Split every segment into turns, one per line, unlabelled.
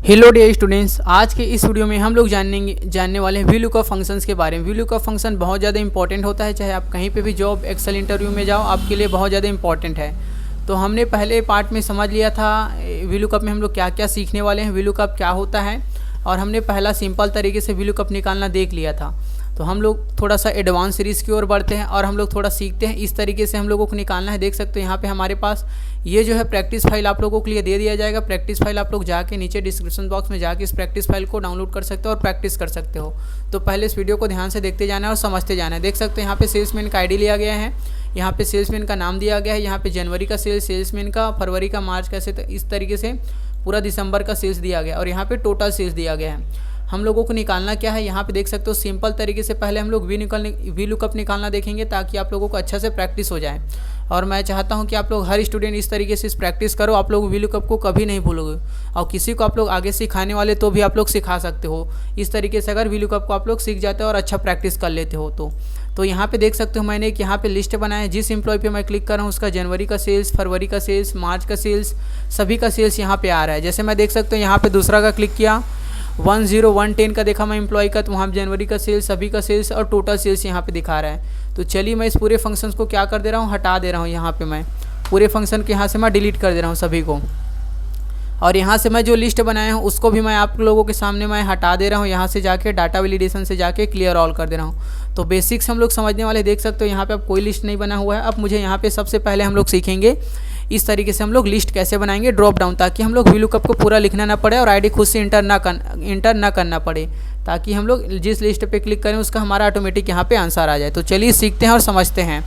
Hello dear students, आज के इस वीडियो में हम लोग जानने वाले हैं वीलुकअप फंक्शंस के बारे में। वीलुकअप फंक्शन बहुत ज़्यादा इंपॉर्टेंट होता है, चाहे आप कहीं पे भी जॉब एक्सेल इंटरव्यू में जाओ, आपके लिए बहुत ज़्यादा इंपॉर्टेंट है। तो हमने पहले पार्ट में समझ लिया था वीलुकअप में हम लोग क्या क्या सीखने वाले हैं, वीलुकअप क्या होता है, और हमने पहला सिंपल तरीके से वीलुकअप निकालना देख लिया था। तो हम लोग थोड़ा सा एडवांस सीरीज़ की ओर बढ़ते हैं और हम लोग थोड़ा सीखते हैं इस तरीके से हम लोगों को निकालना है। देख सकते हो यहाँ पे हमारे पास ये जो है प्रैक्टिस फाइल आप लोगों के लिए दे दिया जाएगा। प्रैक्टिस फाइल आप लोग जाके नीचे डिस्क्रिप्शन बॉक्स में जाके इस प्रैक्टिस फाइल को डाउनलोड कर सकते हो और प्रैक्टिस कर सकते हो। तो पहले इस वीडियो को ध्यान से देखते जाना है और समझते जाना है। देख सकते हो यहाँ पे सेल्समैन का आईडी लिया गया है, यहाँ पे सेल्समैन का नाम दिया गया है, यहाँ पे जनवरी का सेल्समैन का, फरवरी का, मार्च का, ऐसे इस तरीके से पूरा दिसंबर का सेल्स दिया गया और यहाँ पे टोटल सेल्स दिया गया है। हम लोगों को निकालना क्या है, यहाँ पे देख सकते हो सिंपल तरीके से पहले हम लोग वीलुकअप निकालना देखेंगे ताकि आप लोगों को अच्छा से प्रैक्टिस हो जाए। और मैं चाहता हूँ कि आप लोग हर स्टूडेंट इस तरीके से इस प्रैक्टिस करो, आप लोग वीलुकअप को कभी नहीं भूलोगे। और किसी को आप लोग आगे सिखाने वाले तो भी आप लोग सिखा सकते हो। इस तरीके से अगर वीलुकअप को आप लोग सीख जाते हो और अच्छा प्रैक्टिस कर लेते हो तो यहाँ पे देख सकते हो मैंने एक यहाँ पे लिस्ट बनाया है। जिस एम्प्लॉय पे मैं क्लिक कर रहा हूँ उसका जनवरी का सेल्स, फरवरी का सेल्स, मार्च का सेल्स, सभी का सेल्स यहाँ पे आ रहा है। जैसे मैं देख सकता हूँ यहाँ पे दूसरा का क्लिक किया, 10110 का देखा मैं एम्प्लॉय का, तो वहाँ जनवरी का सेल्स, सभी का सेल्स और टोटल सेल्स यहाँ पे दिखा रहा है। तो चलिए मैं इस पूरे फंक्शंस को क्या कर दे रहा हूँ, हटा दे रहा हूँ। यहाँ पे मैं पूरे फंक्शन के यहाँ से मैं डिलीट कर दे रहा हूँ सभी को, और यहाँ से मैं जो लिस्ट बनाया हूँ उसको भी मैं आप लोगों के सामने मैं हटा दे रहा हूँ। यहाँ से जाके डाटा वैलिडेशन से जाके क्लियर ऑल कर दे रहा हूँ। तो बेसिक्स हम लोग समझने वाले, देख सकते हो यहाँ पे अब कोई लिस्ट नहीं बना हुआ है। अब मुझे यहाँ पे सबसे पहले हम लोग सीखेंगे इस तरीके से हम लोग लिस्ट कैसे बनाएंगे, ड्रॉप डाउन, ताकि हम लोग वीलुकअप को पूरा लिखना ना पड़े और आईडी खुद से इंटर ना करना पड़े, ताकि हम लोग जिस लिस्ट पे क्लिक करें उसका हमारा ऑटोमेटिक यहाँ पे आंसर आ जाए। तो चलिए सीखते हैं और समझते हैं।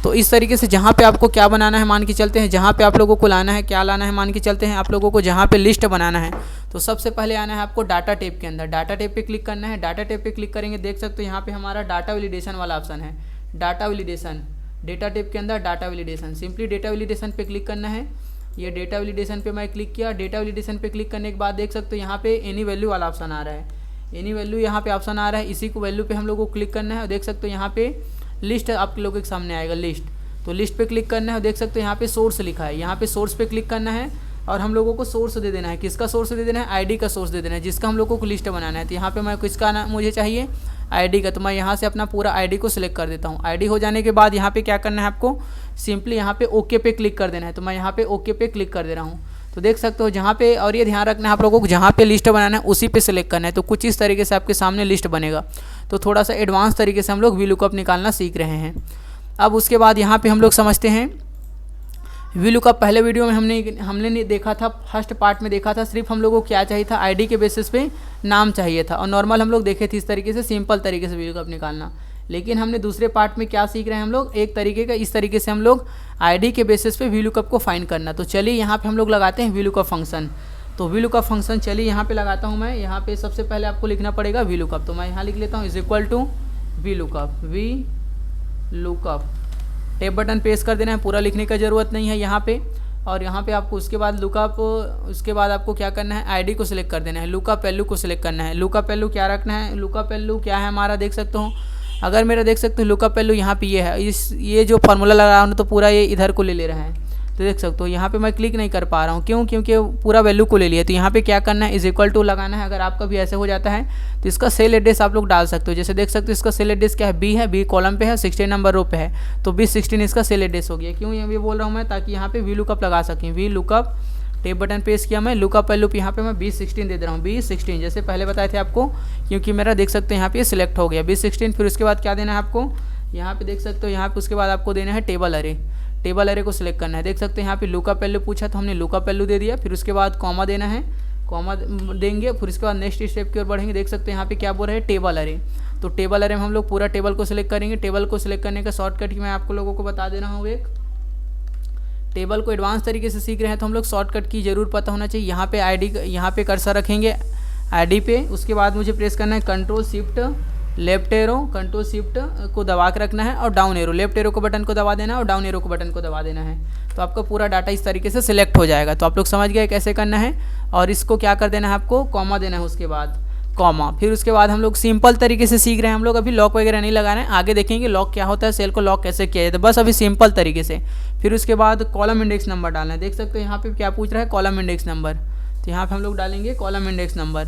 तो इस तरीके से जहाँ पे आपको क्या बनाना है मान के चलते हैं, जहाँ पे आप लोगों को लाना है क्या लाना है मान के चलते हैं, आप लोगों को जहाँ पे लिस्ट बनाना है तो सबसे पहले आना है आपको डाटा टैब के अंदर। डाटा टैब पे क्लिक करना है। डाटा टैब पे क्लिक करेंगे, देख सकते हो यहाँ पे हमारा डाटा वैलिडेशन वाला ऑप्शन है। डाटा वैलिडेशन, डेटा टैब के अंदर data validation, simply data validation पे क्लिक करना है। ये डेटा वैलिडेशन पे मैं क्लिक किया। डेटा वैलिडेशन पे क्लिक करने के बाद देख सकते हो यहाँ पे एनी वैल्यू वाला ऑप्शन आ रहा है। एनी वैल्यू यहाँ पे ऑप्शन आ रहा है, इसी को वैल्यू पे हम लोग को क्लिक करना है। और देख सकते हो यहाँ पे लिस्ट आप लोगों के सामने आएगा लिस्ट, तो लिस्ट पे क्लिक करना है। देख सकते हो यहाँ पे सोर्स लिखा है, यहाँ पे सोर्स पे क्लिक करना है और हम लोगों को सोर्स दे देना है। किसका सोर्स दे देना है, आईडी का सोर्स दे देना है, जिसका हम लोगों को लिस्ट बनाना है। तो यहाँ पे मैं किसका नाम मुझे चाहिए, आईडी का, तो मैं यहाँ से अपना पूरा आईडी को सिलेक्ट कर देता हूँ। आईडी हो जाने के बाद यहाँ पे क्या करना है आपको, सिंपली यहाँ पे ओके पे क्लिक कर देना है। तो मैं यहाँ पे ओके पे क्लिक कर दे रहा हूँ। तो देख सकते हो जहाँ पे, और ये ध्यान रखना है आप लोगों को जहाँ पे लिस्ट बनाना है उसी पे सिलेक्ट करना है। तो कुछ इस तरीके से आपके सामने लिस्ट बनेगा। तो थोड़ा सा एडवांस तरीके से हम लोग वीलुकअप निकालना सीख रहे हैं। अब उसके बाद यहाँ पे हम लोग समझते हैं वीलुकअप। पहले वीडियो में हमने देखा था, फर्स्ट पार्ट में देखा था, सिर्फ हम लोगों को क्या चाहिए था, आईडी के बेसिस पे नाम चाहिए था, और नॉर्मल हम लोग देखे थे इस तरीके से सिंपल तरीके से वीलुकअप निकालना। लेकिन हमने दूसरे पार्ट में क्या सीख रहे हैं हम लोग, एक तरीके का इस तरीके से हम लोग आईडी के बेसिस पे वीलुकअप को फाइंड करना। तो चलिए यहाँ पे हम लोग लगाते हैं वीलुकअप फंक्शन। तो वीलुकअप फंक्शन चलिए यहाँ पे लगाता हूँ मैं। यहाँ पे सबसे पहले आपको लिखना पड़ेगा वीलुकअप, तो मैं यहाँ लिख लेता हूँ is equal to VLOOKUP. VLOOKUP tab button press कर देना है, पूरा लिखने का ज़रूरत नहीं है यहाँ पे। और यहाँ पे आपको उसके बाद लुकअप, उसके बाद आपको क्या करना है, आईडी को सिलेक्ट कर देना है, लुकअप वैल्यू को सिलेक्ट करना है। लुकअप वैल्यू क्या रखना है, लुकअप वैल्यू क्या है हमारा, देख सकते हो अगर मेरा देख सकते हो लुकअप वैल्यू यहाँ पे ये है, ये जो फार्मूला लगा रहा हूँ तो पूरा ये इधर को ले रहा है। तो देख सकते हो यहाँ पे मैं क्लिक नहीं कर पा रहा हूँ, क्यों, क्योंकि पूरा वैल्यू को ले लिया। तो यहाँ पे क्या करना है, इज इक्वल टू लगाना है। अगर आपका भी ऐसे हो जाता है तो इसका सेल एड्रेस आप लोग डाल सकते हो। जैसे देख सकते हो इसका सेल एड्रेस क्या है, बी है, बी कॉलम पे है, 16 नंबर रो पे है, तो B16 इसका सेल एड्रेस हो गया। क्यों ये बोल रहा हूँ मैं, ताकि यहाँ पे वीलुकअप लगा सकें। वीलुकअप टैब बटन प्रेस किया मैं, लुकअप वैल्यू पे यहाँ पे मैं B16 दे रहा हूँ, B16 जैसे पहले बताए थे आपको, क्योंकि मेरा देख सकते हैं यहाँ पे सिलेक्ट हो गया B16। फिर उसके बाद क्या देना है आपको, यहाँ पे देख सकते हो यहाँ पे उसके बाद आपको देना है टेबल अरे। टेबल अरे को सिलेक्ट करना है। देख सकते हैं यहाँ पे लुकअप वैल्यू पूछा तो हमने लुकअप वैल्यू दे दिया। फिर उसके बाद कॉमा देना है, कॉमा देंगे। फिर उसके बाद नेक्स्ट स्टेप की ओर बढ़ेंगे। देख सकते हैं यहाँ पे क्या बोल रहे हैं, टेबल अरे। तो टेबल अरे में हम लोग पूरा टेबल को सिलेक्ट करेंगे। टेबल को सिलेक्ट करने का शॉर्टकट मैं आपको लोगों को बता दे रहा हूँ। एक टेबल को एडवांस तरीके से सीख रहे हैं तो हम लोग शॉर्टकट की जरूर पता होना चाहिए। यहाँ पे आईडी, यहाँ पे कर्सर रखेंगे आईडी पे। उसके बाद मुझे प्रेस करना है control shift left arrow, control shift को दबा के रखना है और डाउन एरो, लेफ्ट एरो को बटन को दबा देना है और डाउन एरो को बटन को दबा देना है। तो आपका पूरा डाटा इस तरीके से सिलेक्ट हो जाएगा। तो आप लोग समझ गए कैसे करना है। और इसको क्या कर देना है आपको, कॉमा देना है, उसके बाद कॉमा। फिर उसके बाद हम लोग सिंपल तरीके से सीख रहे हैं हम लोग, अभी लॉक वगैरह नहीं लगाना है। आगे देखेंगे लॉक क्या होता है, सेल को लॉक कैसे किया जाता है, बस अभी सिंपल तरीके से। फिर उसके बाद कॉलम इंडेक्स नंबर डालना है। देख सकते हो यहाँ पे क्या पूछ रहा है, कॉलम इंडेक्स नंबर। तो यहाँ पे हम लोग डालेंगे कॉलम इंडेक्स नंबर।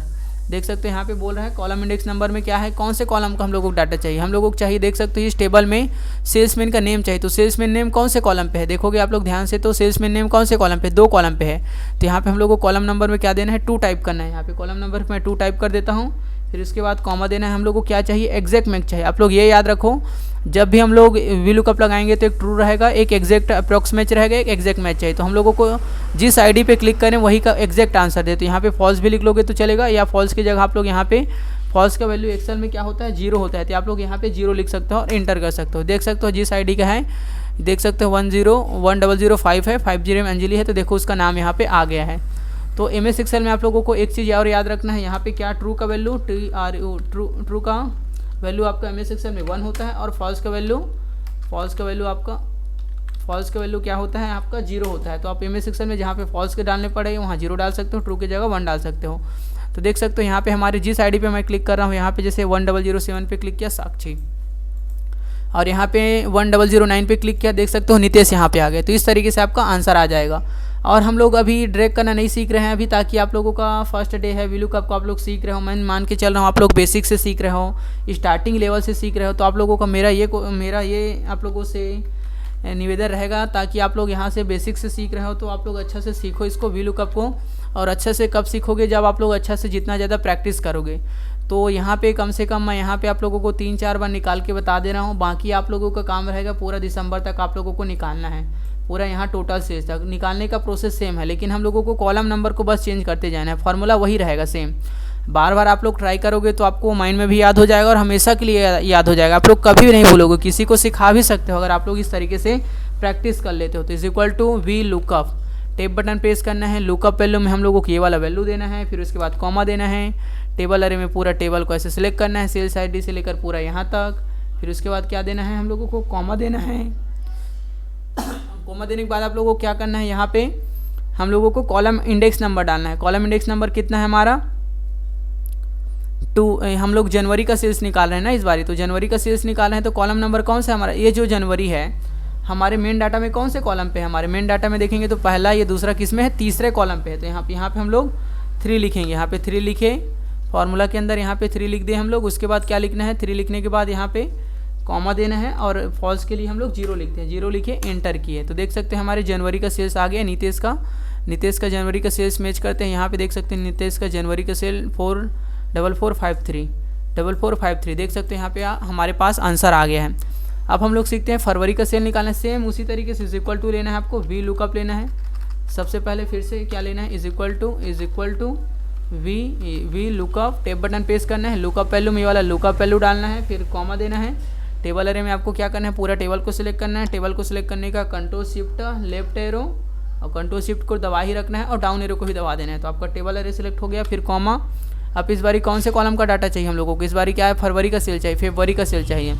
देख सकते हैं यहाँ पे बोल रहा है कॉलम इंडेक्स नंबर में क्या है, कौन से कॉलम का हम लोगों को डाटा चाहिए। हम लोगों को चाहिए, देख सकते हो इस टेबल में सेल्समैन का नेम चाहिए। तो सेल्समैन नेम कौन से कॉलम पे है, देखोगे आप लोग ध्यान से, तो सेल्समैन नेम कौन से कॉलम पे, 2 कॉलम पे है। तो यहाँ पे हम लोग को कॉलम नंबर में क्या देना है, 2 टाइप करना है। यहाँ पे कॉलम नंबर मैं 2 टाइप कर देता हूँ। फिर उसके बाद कॉमा देना है। हम लोग को क्या चाहिए, एग्जैक्ट मैच चाहिए। आप लोग ये याद रखो, जब भी हम लोग वी लुकअप लगाएंगे तो एक ट्रू रहेगा, एक एग्जैक्ट अप्रॉक्स मैच रहेगा, एक एग्जैक्ट मैच चाहिए। तो हम लोगों को जिस आईडी पे क्लिक करें वही का एग्जैक्ट आंसर दे। तो यहाँ पे फॉल्स भी लिख लोगे तो चलेगा, या फॉल्स की जगह आप लोग यहाँ पे, फॉल्स का वैल्यू एक्सेल में क्या होता है, 0 होता है, तो आप लोग यहाँ पे 0 लिख सकते हो और इंटर कर सकते हो। देख सकते हो जिस आईडी का है, देख सकते हो 101005 है, 50 में अंजलि है, तो देखो उसका नाम यहाँ पे आ गया है। तो MS एक्सेल में आप लोगों को एक चीज़ और याद रखना है, यहाँ पे क्या ट्रू का वैल्यू ट्रू का वैल्यू आपका MS एक्सेल में 1 होता है, और फॉल्स का वैल्यू क्या होता है आपका 0 होता है। तो आप MS एक्सेल में जहाँ पे फॉल्स के डालने पड़े वहाँ 0 डाल सकते हो, ट्रू की जगह 1 डाल सकते हो। तो देख सकते हो यहाँ पे हमारे जिस आईडी पे मैं क्लिक कर रहा हूँ, यहाँ पे जैसे 1007 पे क्लिक किया साक्षी, और यहाँ पे 1009 पे क्लिक किया, देख सकते हो नितेश यहाँ पे आ गए। तो इस तरीके से आपका आंसर आ जाएगा। और हम लोग अभी ड्रैग करना नहीं सीख रहे हैं अभी, ताकि आप लोगों का फर्स्ट डे है, वी लुकअप को आप लोग सीख रहे हो। मैं मान के चल रहा हूँ आप लोग बेसिक से सीख रहे हो, स्टार्टिंग लेवल से सीख रहे हो। तो आप लोगों का मेरा ये आप लोगों से निवेदन रहेगा, ताकि आप लोग यहाँ से बेसिक से सीख रहे हो तो आप लोग अच्छा से सीखो इसको, वी लुकअप को। और अच्छा से कब सीखोगे, जब आप लोग अच्छा से जितना ज़्यादा प्रैक्टिस करोगे। तो यहाँ पे कम से कम मैं यहाँ पे आप लोगों को 3-4 बार निकाल के बता दे रहा हूँ। बाकी आप लोगों का काम रहेगा पूरा दिसंबर तक आप लोगों को निकालना है, पूरा यहाँ टोटल सेल्स तक निकालने का प्रोसेस सेम है, लेकिन हम लोगों को कॉलम नंबर को बस चेंज करते जाना है, फार्मूला वही रहेगा सेम। बार बार आप लोग ट्राई करोगे तो आपको माइंड में भी याद हो जाएगा और हमेशा के लिए याद हो जाएगा। आप लोग कभी भी नहीं भूलोगे, किसी को सिखा भी सकते हो अगर आप लोग इस तरीके से प्रैक्टिस कर लेते हो। तो is equal to V lookup, tab button press करना है, लुकअप वैल्यू में हम लोगों को ये वाला वैल्यू देना है, फिर उसके बाद कॉमा देना है। टेबल अरे में पूरा टेबल को ऐसे सिलेक्ट करना है, सेल्स आईडी से लेकर पूरा यहाँ तक। फिर उसके बाद क्या देना है, हम लोगों को कॉमा देना है। कॉमा देने के बाद आप लोगों को क्या करना है, यहाँ पे हम लोगों को कॉलम इंडेक्स नंबर डालना है। कॉलम इंडेक्स नंबर कितना है हमारा 2। हम लोग जनवरी का सेल्स निकाल रहे हैं ना इस बारी, तो जनवरी का सेल्स निकाल रहे हैं। तो कॉलम नंबर कौन सा है हमारा, ये जो जनवरी है हमारे मेन डाटा में कौन से कॉलम पे है, हमारे मेन डाटा में देखेंगे तो पहला, ये दूसरा किस में है, तीसरे कॉलम पे है। तो यहाँ पे हम लोग 3 लिखेंगे, यहाँ पे 3 लिखे, फार्मूला के अंदर यहाँ पे 3 लिख दिए हम लोग। उसके बाद क्या लिखना है, 3 लिखने के बाद यहाँ पे कॉमा देना है, और फॉल्स के लिए हम लोग 0 लिखते हैं। 0 लिखे, एंटर किए। तो देख सकते हैं हमारे जनवरी का सेल्स आ गया, नितेश का जनवरी का सेल्स मैच करते हैं। यहाँ पे देख सकते हैं नितेश का जनवरी का सेल 4453 देख सकते हैं यहाँ पे हमारे पास आंसर आ गया है। अब हम लोग सीखते हैं फरवरी का सेल निकालना है। सेम उसी तरीके से इज इक्वल टू लेना है आपको, वी लुकअप लेना है। सबसे पहले फिर से क्या लेना है, is equal to V lookup, tab button press करना है, लुकअप वैल्यू में ये वाला लुकअप वैल्यू डालना है, फिर कॉमा देना है। टेबल अरे में आपको क्या करना है, पूरा टेबल को सिलेक्ट करना है। टेबल को सिलेक्ट करने का कंट्रोल शिफ्ट लेफ्ट एरो, और कंट्रोल शिफ्ट को दबा ही रखना है, और डाउन एरो को भी दबा देना है। तो आपका टेबल अरे सिलेक्ट हो गया, फिर कॉमा। अब इस बारी कौन से कॉलम का डाटा चाहिए हम लोगों को, इस बारी क्या है, फरवरी का सेल चाहिए, फरवरी का सेल चाहिए।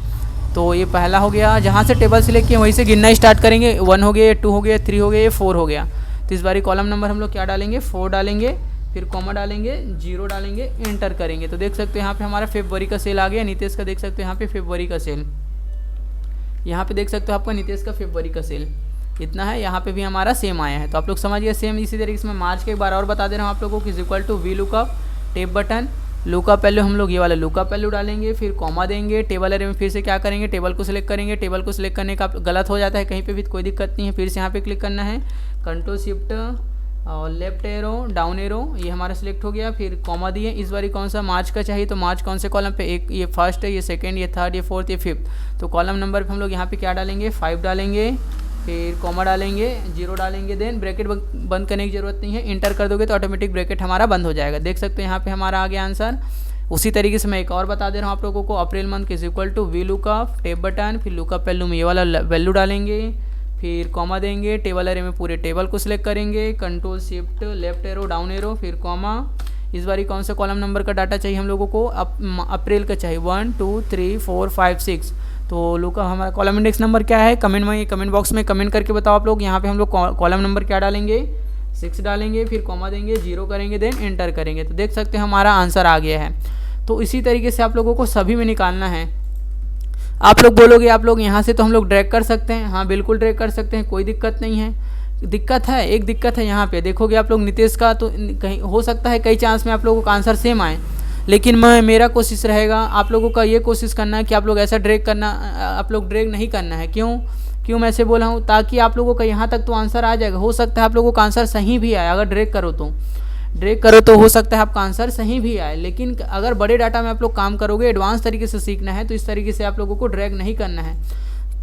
तो ये पहला हो गया, जहाँ से टेबल सिलेक्ट किए वहीं से गिनना स्टार्ट करेंगे। 1 हो गया, 2 हो गया, 3 हो गया, 4 हो गया। तो इस बारी कॉलम नंबर हम लोग क्या डालेंगे, 4 डालेंगे, फिर कॉमा डालेंगे, 0 डालेंगे, एंटर करेंगे। तो देख सकते हो यहाँ पे हमारा फरवरी का सेल आ गया। नितेश का देख सकते हो यहाँ पे फरवरी का सेल, यहाँ पे देख सकते हो आपका नितेश का फरवरी का सेल इतना है। यहाँ पे भी हमारा सेम आया है। तो आप लोग समझिए सेम इसी तरीके से मैं मार्च के एक बार और बता दे रहा हूँ आप लोगों को, is equal to V lookup, tab button, lookup value हम लोग ये वाला लुकअप वैल्यू डालेंगे, फिर कॉमा देंगे। टेबल एरे में फिर से क्या करेंगे, टेबल को सिलेक्ट करेंगे। टेबल को सिलेक्ट करने का गलत हो जाता है कहीं पे भी, कोई दिक्कत नहीं है। फिर से यहाँ पे क्लिक करना है, कंट्रोल शिफ्ट और लेफ्ट एरो, डाउन एरो, ये हमारा सिलेक्ट हो गया। फिर कॉमा दिए। इस बारी कौन सा मार्च का चाहिए, तो मार्च कौन से कॉलम पे, एक ये फर्स्ट है, ये सेकंड, ये थर्ड, ये फोर्थ, ये फिफ्थ। तो कॉलम नंबर पे हम लोग यहाँ पे क्या डालेंगे, 5 डालेंगे, फिर कॉमा डालेंगे, 0 डालेंगे, देन ब्रैकेट बंद करने की ज़रूरत नहीं है। इंटर कर दोगे तो ऑटोमेटिक ब्रैकेट हमारा बंद हो जाएगा। देख सकते हो यहाँ पे हमारा आ गया आंसर। उसी तरीके से मैं एक और बता दे रहा हूँ आप लोगों को, अप्रैल मंथ के is equal to V lookup, tab button, फिर लुकअप वैल्यू में ये वाला वैल्यू डालेंगे, फिर कॉमा देंगे। टेबल एरे में पूरे टेबल को सिलेक्ट करेंगे, control shift left arrow, down arrow, फिर कॉमा। इस बारी कौन सा कॉलम नंबर का डाटा चाहिए हम लोगों को, अप्रैल का चाहिए, 1 2 3 4 5 6। तो लुकअप हमारा कॉलम इंडेक्स नंबर क्या है, कमेंट बॉक्स में कमेंट करके बताओ आप लोग। यहाँ पे हम लोग कॉलम नंबर क्या डालेंगे, 6 डालेंगे, फिर कॉमा देंगे, 0 करेंगे, देन एंटर करेंगे। तो देख सकते हैं हमारा आंसर आ गया है। तो इसी तरीके से आप लोगों को सभी में निकालना है। आप लोग बोलोगे आप लोग यहाँ से तो हम लोग ड्रैग कर सकते हैं, हाँ बिल्कुल ड्रैग कर सकते हैं, कोई दिक्कत नहीं है। दिक्कत है, एक दिक्कत है यहाँ पे देखोगे आप लोग नीतीश का, तो कहीं हो सकता है कई चांस में आप लोगों का आंसर सेम आए, लेकिन मेरा कोशिश रहेगा आप लोगों का ये कोशिश करना है कि आप लोग ऐसा ड्रैग करना, आप लोग ड्रैग नहीं करना है। क्यों मैं ऐसे बोला हूँ, ताकि आप लोगों का यहाँ तक तो आंसर आ जाएगा। हो सकता है आप लोगों का आंसर सही भी आए, अगर ड्रैग करो तो हो सकता है आपका आंसर सही भी आए। लेकिन अगर बड़े डाटा में आप लोग काम करोगे, एडवांस तरीके से सीखना है, तो इस तरीके से आप लोगों को ड्रैग नहीं करना है।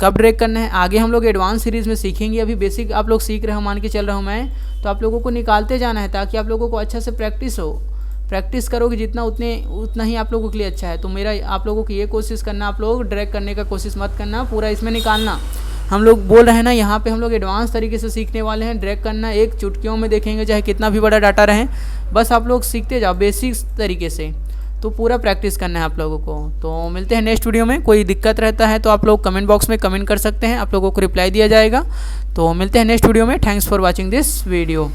कब ड्रैग करना है आगे हम लोग एडवांस सीरीज़ में सीखेंगे। अभी बेसिक आप लोग सीख रहे हो, मान के चल रहा हूँ मैं, तो आप लोगों को निकालते जाना है ताकि आप लोगों को अच्छा से प्रैक्टिस करोगे जितना उतना ही आप लोगों के लिए अच्छा है। तो मेरा आप लोगों की ये कोशिश करना, आप लोग ड्रैग करने का कोशिश मत करना, पूरा इसमें निकालना। हम लोग बोल रहे हैं ना, यहाँ पे हम लोग एडवांस तरीके से सीखने वाले हैं। ड्रैग करना एक चुटकियों में देखेंगे, चाहे कितना भी बड़ा डाटा रहे, बस आप लोग सीखते जाओ बेसिक तरीके से। तो पूरा प्रैक्टिस करना है आप लोगों को। तो मिलते हैं नेक्स्ट वीडियो में। कोई दिक्कत रहता है तो आप लोग कमेंट बॉक्स में कमेंट कर सकते हैं, आप लोगों को रिप्लाई दिया जाएगा। तो मिलते हैं नेक्स्ट वीडियो में। Thanks for watching this video.